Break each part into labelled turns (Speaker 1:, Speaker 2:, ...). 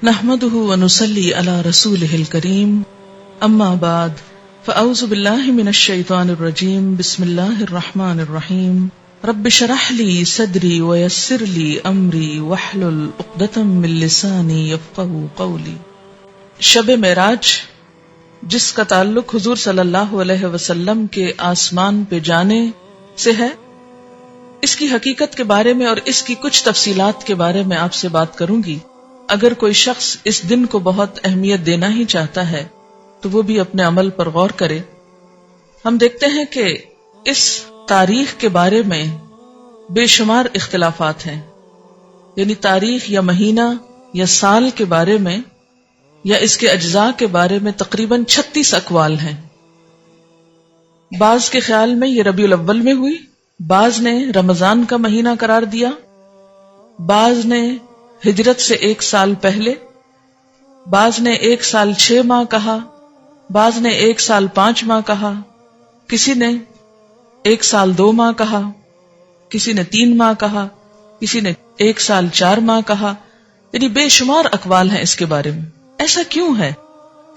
Speaker 1: نحمده ونصلي على رسوله الكريم اما بعد فاعوذ بالله من الشيطان الرجيم بسم الله الرحمن الرحيم رب اشرح لي صدري ويسر لي امري واحلل عقدة من لساني يفقهوا قولي۔ شب معراج جس کا تعلق حضور صلی اللہ علیہ وسلم کے آسمان پہ جانے سے ہے، اس کی حقیقت کے بارے میں اور اس کی کچھ تفصیلات کے بارے میں آپ سے بات کروں گی۔ اگر کوئی شخص اس دن کو بہت اہمیت دینا ہی چاہتا ہے تو وہ بھی اپنے عمل پر غور کرے۔ ہم دیکھتے ہیں کہ اس تاریخ کے بارے میں بے شمار اختلافات ہیں، یعنی تاریخ یا مہینہ یا سال کے بارے میں یا اس کے اجزاء کے بارے میں تقریباً 36 اقوال ہیں۔ بعض کے خیال میں یہ ربیع الاول میں ہوئی، بعض نے رمضان کا مہینہ قرار دیا، بعض نے ہجرت سے 1 سال پہلے، بعض نے 1 سال 6 ماہ کہا، بعض نے 1 سال 5 ماہ کہا، کسی نے 1 سال 2 ماہ کہا، کسی نے 3 ماہ کہا، کسی نے 1 سال 4 ماہ کہا، یعنی بے شمار اقوال ہیں اس کے بارے میں۔ ایسا کیوں ہے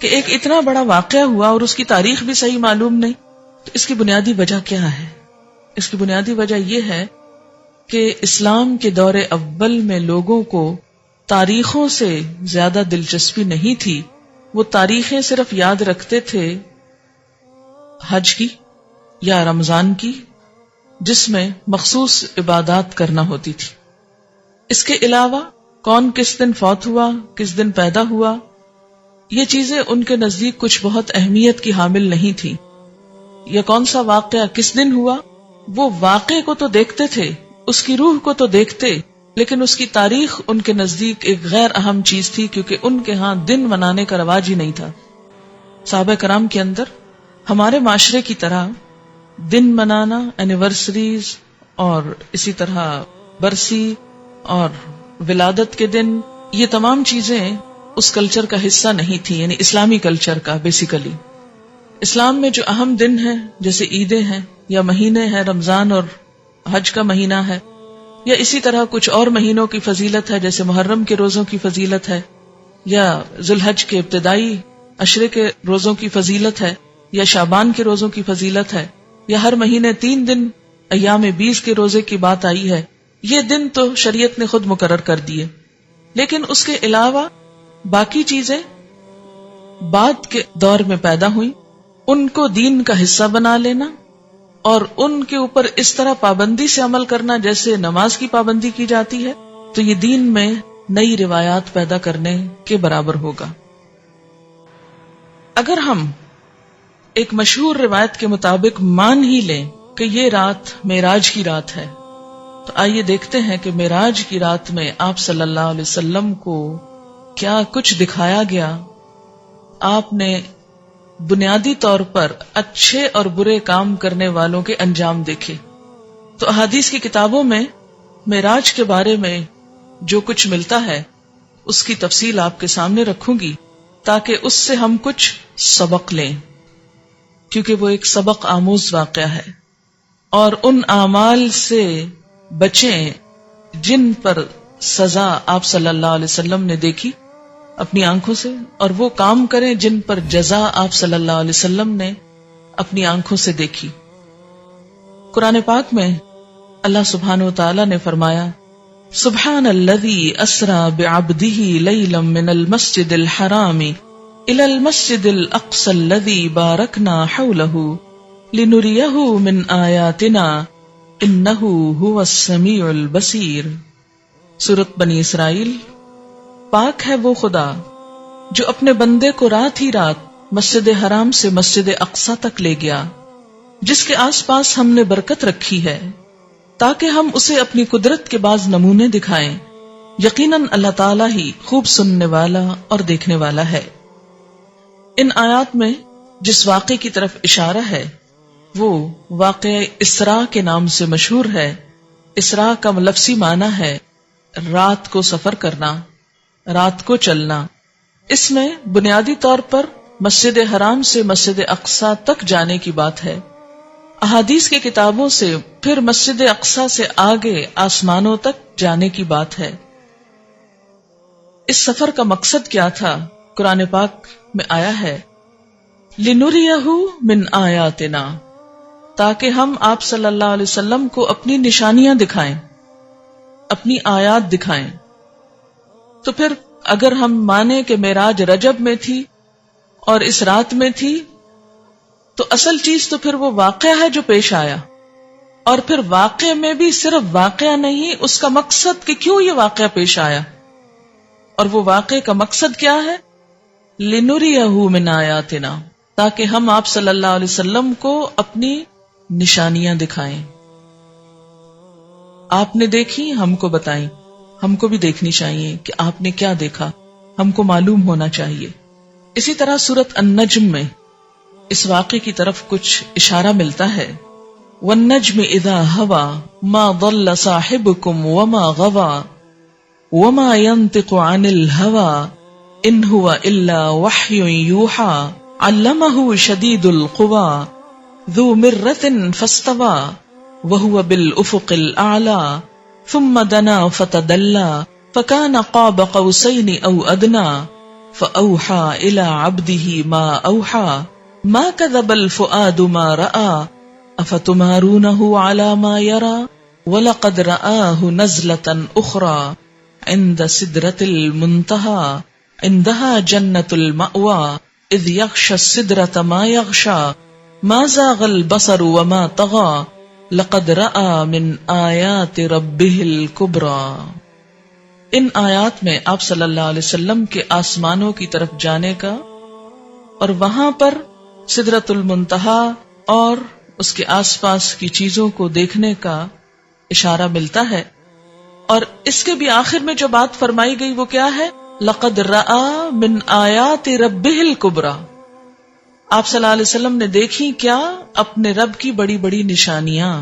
Speaker 1: کہ ایک اتنا بڑا واقعہ ہوا اور اس کی تاریخ بھی صحیح معلوم نہیں؟ تو اس کی بنیادی وجہ کیا ہے؟ اس کی بنیادی وجہ یہ ہے کہ اسلام کے دور اول میں لوگوں کو تاریخوں سے زیادہ دلچسپی نہیں تھی، وہ تاریخیں صرف یاد رکھتے تھے حج کی یا رمضان کی، جس میں مخصوص عبادات کرنا ہوتی تھی۔ اس کے علاوہ کون کس دن فوت ہوا، کس دن پیدا ہوا، یہ چیزیں ان کے نزدیک کچھ بہت اہمیت کی حامل نہیں تھی۔ یا کون سا واقعہ کس دن ہوا، وہ واقعے کو تو دیکھتے تھے، اس کی روح کو تو دیکھتے، لیکن اس کی تاریخ ان کے نزدیک ایک غیر اہم چیز تھی، کیونکہ ان کے ہاں دن منانے کا رواج ہی نہیں تھا۔ صحابہ کرام کے اندر ہمارے معاشرے کی طرح دن منانا، اینیورسریز اور اسی طرح برسی اور ولادت کے دن، یہ تمام چیزیں اس کلچر کا حصہ نہیں تھی، یعنی اسلامی کلچر کا۔ بیسیکلی اسلام میں جو اہم دن ہیں جیسے عیدیں ہیں یا مہینے ہیں، رمضان اور حج کا مہینہ ہے، یا اسی طرح کچھ اور مہینوں کی فضیلت ہے جیسے محرم کے روزوں کی فضیلت ہے، یا ذوالحج کے ابتدائی عشرے کے روزوں کی فضیلت ہے، یا شعبان کے روزوں کی فضیلت ہے، یا ہر مہینے 3 دن ایام 20 کے روزے کی بات آئی ہے۔ یہ دن تو شریعت نے خود مقرر کر دیے، لیکن اس کے علاوہ باقی چیزیں بعد کے دور میں پیدا ہوئیں، ان کو دین کا حصہ بنا لینا اور ان کے اوپر اس طرح پابندی سے عمل کرنا جیسے نماز کی پابندی کی جاتی ہے، تو یہ دین میں نئی روایات پیدا کرنے کے برابر ہوگا۔ اگر ہم ایک مشہور روایت کے مطابق مان ہی لیں کہ یہ رات معراج کی رات ہے، تو آئیے دیکھتے ہیں کہ معراج کی رات میں آپ صلی اللہ علیہ وسلم کو کیا کچھ دکھایا گیا۔ آپ نے بنیادی طور پر اچھے اور برے کام کرنے والوں کے انجام دیکھے۔ تو احادیث کی کتابوں میں معراج کے بارے میں جو کچھ ملتا ہے اس کی تفصیل آپ کے سامنے رکھوں گی تاکہ اس سے ہم کچھ سبق لیں، کیونکہ وہ ایک سبق آموز واقعہ ہے، اور ان اعمال سے بچیں جن پر سزا آپ صلی اللہ علیہ وسلم نے دیکھی اپنی آنکھوں سے، اور وہ کام کریں جن پر جزا آپ صلی اللہ علیہ وسلم نے اپنی آنکھوں سے دیکھی۔ قرآن پاک میں اللہ سبحانہ وتعالی نے فرمایا، سبحان الذی اسری بعبدہ لیلا من المسجد الحرام الی المسجد الاقصی الذی بارکنا حولہ لنریہ من آیاتنا انہ هو السمیع البصیر۔ سورۃ بنی اسرائیل۔ پاک ہے وہ خدا جو اپنے بندے کو رات ہی رات مسجد حرام سے مسجد اقصی تک لے گیا، جس کے آس پاس ہم نے برکت رکھی ہے تاکہ ہم اسے اپنی قدرت کے بعض نمونے دکھائیں۔ یقیناً اللہ تعالیٰ ہی خوب سننے والا اور دیکھنے والا ہے۔ ان آیات میں جس واقعے کی طرف اشارہ ہے وہ واقعہ اسراء کے نام سے مشہور ہے۔ اسراء کا لفظی معنی ہے رات کو سفر کرنا، رات کو چلنا۔ اس میں بنیادی طور پر مسجد حرام سے مسجد اقصی تک جانے کی بات ہے۔ احادیث کی کتابوں سے پھر مسجد اقصی سے آگے آسمانوں تک جانے کی بات ہے۔ اس سفر کا مقصد کیا تھا؟ قرآن پاک میں آیا ہے لِنُرِيَهُ مِنْ آیاتنا، تاکہ ہم آپ صلی اللہ علیہ وسلم کو اپنی نشانیاں دکھائیں، اپنی آیات دکھائیں۔ تو پھر اگر ہم مانیں کہ معراج رجب میں تھی اور اس رات میں تھی، تو اصل چیز تو پھر وہ واقعہ ہے جو پیش آیا، اور پھر واقعے میں بھی صرف واقعہ نہیں، اس کا مقصد کہ کیوں یہ واقعہ پیش آیا، اور وہ واقعے کا مقصد کیا ہے؟ لِنُرِيَهُ مِنْ آیاتنا، تاکہ ہم آپ صلی اللہ علیہ وسلم کو اپنی نشانیاں دکھائیں۔ آپ نے دیکھی، ہم کو بتائیں، ہم کو بھی دیکھنی چاہیے کہ آپ نے کیا دیکھا، ہم کو معلوم ہونا چاہیے۔ اسی طرح سورۃ النجم میں اس واقعے کی طرف کچھ اشارہ ملتا ہے، وَالنَّجْمِ إِذَا هَوَى مَا ضَلَّ صَاحِبُكُمْ وَمَا غَوَى وَمَا يَنطِقُ عَنِ الْهَوَى إِنْ هُوَ إِلَّا وَحْيٌ يُوحَى عَلَّمَهُ شَدِيدُ الْقُوَى ذُو مِرَّةٍ فَاسْتَوَى وَهُوَ بِالْأُفُقِ الْأَعْلَى ثُمَّ دَنَا فَتَدَلَّى فَكَانَ قَابَ قَوْسَيْنِ أَوْ أَدْنَى فَأَوْحَى إِلَى عَبْدِهِ مَا أَوْحَى مَا كَذَبَ الْفُؤَادُ مَا رَأَى أَفَتُمَارُونَهُ عَلَى مَا يَرَى وَلَقَدْ رَآهُ نَزْلَةً أُخْرَى عِندَ سِدْرَةِ الْمُنْتَهَى عِندَهَا جَنَّةُ الْمَأْوَى إِذْ يَغْشَى السِّدْرَةَ مَا يَغْشَى مَا زَاغَ الْبَصَرُ وَمَا طَغَى لَقَدْ رَآى مِنْ آيَاتِ رَبِّهِ الْكُبْرَى۔ ان آیات میں آپ صلی اللہ علیہ وسلم کے آسمانوں کی طرف جانے کا اور وہاں پر سدرۃ المنتہا اور اس کے آس پاس کی چیزوں کو دیکھنے کا اشارہ ملتا ہے، اور اس کے بھی آخر میں جو بات فرمائی گئی وہ کیا ہے؟ لَقَدْ رَآ مِنْ آیَاتِ رَبِّهِ الْكُبْرَى۔ آپ صلی اللہ علیہ وسلم نے دیکھی کیا؟ اپنے رب کی بڑی بڑی نشانیاں۔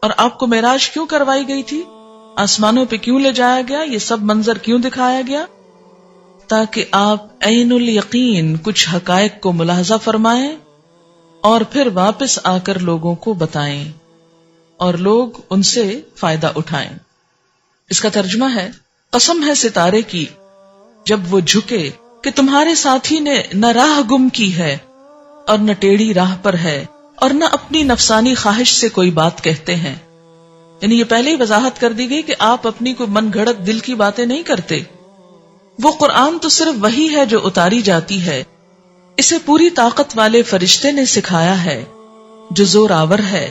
Speaker 1: اور آپ کو معراج کیوں کروائی گئی تھی؟ آسمانوں پہ کیوں لے جایا گیا؟ یہ سب منظر کیوں دکھایا گیا؟ تاکہ آپ عین الیقین کچھ حقائق کو ملاحظہ فرمائیں اور پھر واپس آ کر لوگوں کو بتائیں اور لوگ ان سے فائدہ اٹھائیں۔ اس کا ترجمہ ہے، قسم ہے ستارے کی جب وہ جھکے کہ تمہارے ساتھی نے نہ راہ گم کی ہے اور نہ ٹیڑھی راہ پر ہے اور نہ اپنی نفسانی خواہش سے کوئی بات کہتے ہیں۔ یعنی یہ پہلے ہی وضاحت کر دی گئی کہ آپ اپنی کوئی من گھڑت دل کی باتیں نہیں کرتے۔ وہ قرآن تو صرف وہی ہے جو اتاری جاتی ہے، اسے پوری طاقت والے فرشتے نے سکھایا ہے جو زور آور ہے۔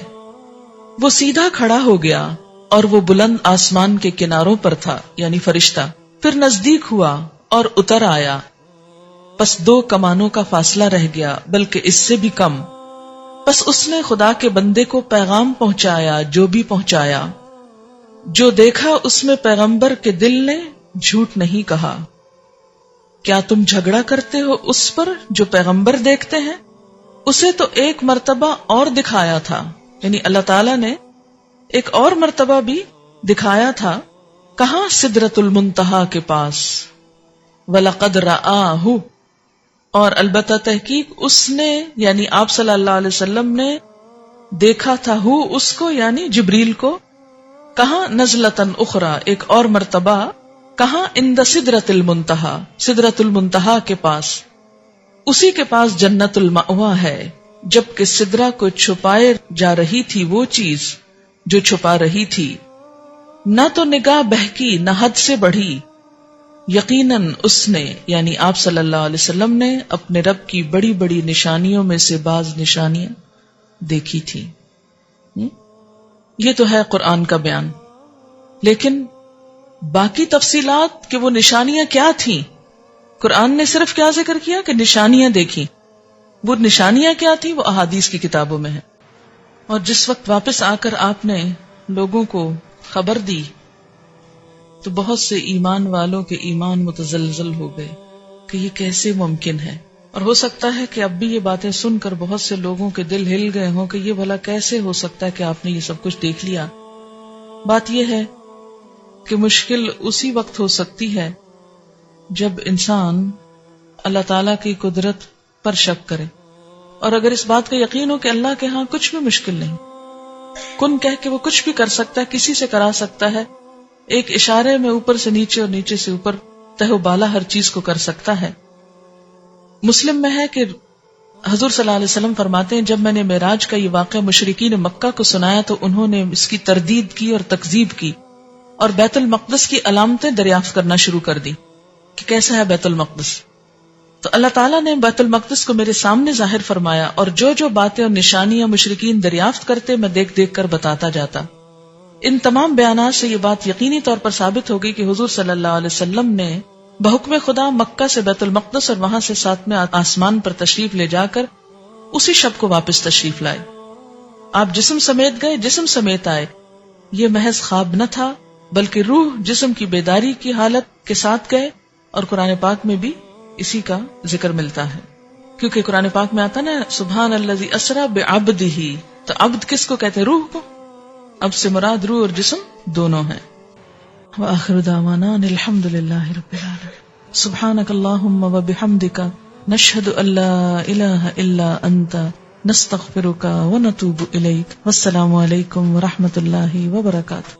Speaker 1: وہ سیدھا کھڑا ہو گیا اور وہ بلند آسمان کے کناروں پر تھا، یعنی فرشتہ، پھر نزدیک ہوا اور اتر آیا، پس 2 کمانوں کا فاصلہ رہ گیا، بلکہ اس سے بھی کم۔ پس اس نے خدا کے بندے کو پیغام پہنچایا جو بھی پہنچایا، جو دیکھا اس میں پیغمبر کے دل نے جھوٹ نہیں کہا۔ کیا تم جھگڑا کرتے ہو اس پر جو پیغمبر دیکھتے ہیں؟ اسے تو ایک مرتبہ اور دکھایا تھا، یعنی اللہ تعالیٰ نے ایک اور مرتبہ بھی دکھایا تھا۔ کہاں؟ سدرۃ المنتہا کے پاس۔ وَلَقَدْ رَآهُ، اور البتہ تحقیق اس نے، یعنی آپ صلی اللہ علیہ وسلم نے دیکھا تھا، ہو اس کو یعنی جبریل کو۔ کہاں؟ نزلۃ اخری، ایک اور مرتبہ۔ کہاں؟ عند سدرۃ المنتہا، سدرۃ المنتہا کے پاس۔ اسی کے پاس جنت المأویٰ ہے، جبکہ سدرہ کو چھپائے جا رہی تھی وہ چیز جو چھپا رہی تھی۔ نہ تو نگاہ بہکی نہ حد سے بڑھی، یقیناً اس نے یعنی آپ صلی اللہ علیہ وسلم نے اپنے رب کی بڑی بڑی نشانیوں میں سے بعض نشانیاں دیکھی تھی۔ یہ تو ہے قرآن کا بیان، لیکن باقی تفصیلات کہ وہ نشانیاں کیا تھیں، قرآن نے صرف کیا ذکر کیا کہ نشانیاں دیکھی، وہ نشانیاں کیا تھیں وہ احادیث کی کتابوں میں ہیں۔ اور جس وقت واپس آ کر آپ نے لوگوں کو خبر دی تو بہت سے ایمان والوں کے ایمان متزلزل ہو گئے کہ یہ کیسے ممکن ہے، اور ہو سکتا ہے کہ اب بھی یہ باتیں سن کر بہت سے لوگوں کے دل ہل گئے ہوں کہ یہ بھلا کیسے ہو سکتا ہے کہ آپ نے یہ سب کچھ دیکھ لیا۔ بات یہ ہے کہ مشکل اسی وقت ہو سکتی ہے جب انسان اللہ تعالی کی قدرت پر شک کرے، اور اگر اس بات کا یقین ہو کہ اللہ کے ہاں کچھ بھی مشکل نہیں، کن کہہ کے وہ کچھ بھی کر سکتا ہے، کسی سے کرا سکتا ہے، ایک اشارے میں اوپر سے نیچے اور نیچے سے اوپر تہ و بالا ہر چیز کو کر سکتا ہے. مسلم میں ہے کہ حضور صلی اللہ علیہ وسلم فرماتے ہیں جب میں نے معراج کا یہ واقعہ مشرکین مکہ کو سنایا تو انہوں نے اس کی تردید کی اور تکذیب کی اور بیت المقدس کی علامتیں دریافت کرنا شروع کر دی کہ کیسا ہے بیت المقدس. تو اللہ تعالیٰ نے بیت المقدس کو میرے سامنے ظاہر فرمایا اور جو جو باتیں اور نشانیاں مشرکین دریافت کرتے میں دیکھ دیکھ کر بتاتا جاتا. ان تمام بیانات سے یہ بات یقینی طور پر ثابت ہوگی کہ حضور صلی اللہ علیہ وسلم نے بحکم خدا مکہ سے بیت المقدس اور وہاں سے 7ویں آسمان پر تشریف لے جا کر اسی شب کو واپس تشریف لائے. آپ جسم سمیت گئے، جسم سمیت آئے. یہ محض خواب نہ تھا بلکہ روح جسم کی بیداری کی حالت کے ساتھ گئے. اور قرآن پاک میں بھی اسی کا ذکر ملتا ہے کیونکہ قرآن پاک میں آتا نا سبحان الذی اسری بعبدہ. تو عبد کس کو کہتے ہیں؟ روح کو. اب سے مراد روح اور جسم دونوں ہیں. وآخر دعوانا الحمد للہ رب العالمین. سبحانک اللہم وبحمدک نشہد ان لا الہ الا انت نستغفرک ونتوب الیک. والسلام علیکم ورحمۃ اللہ وبرکاتہ.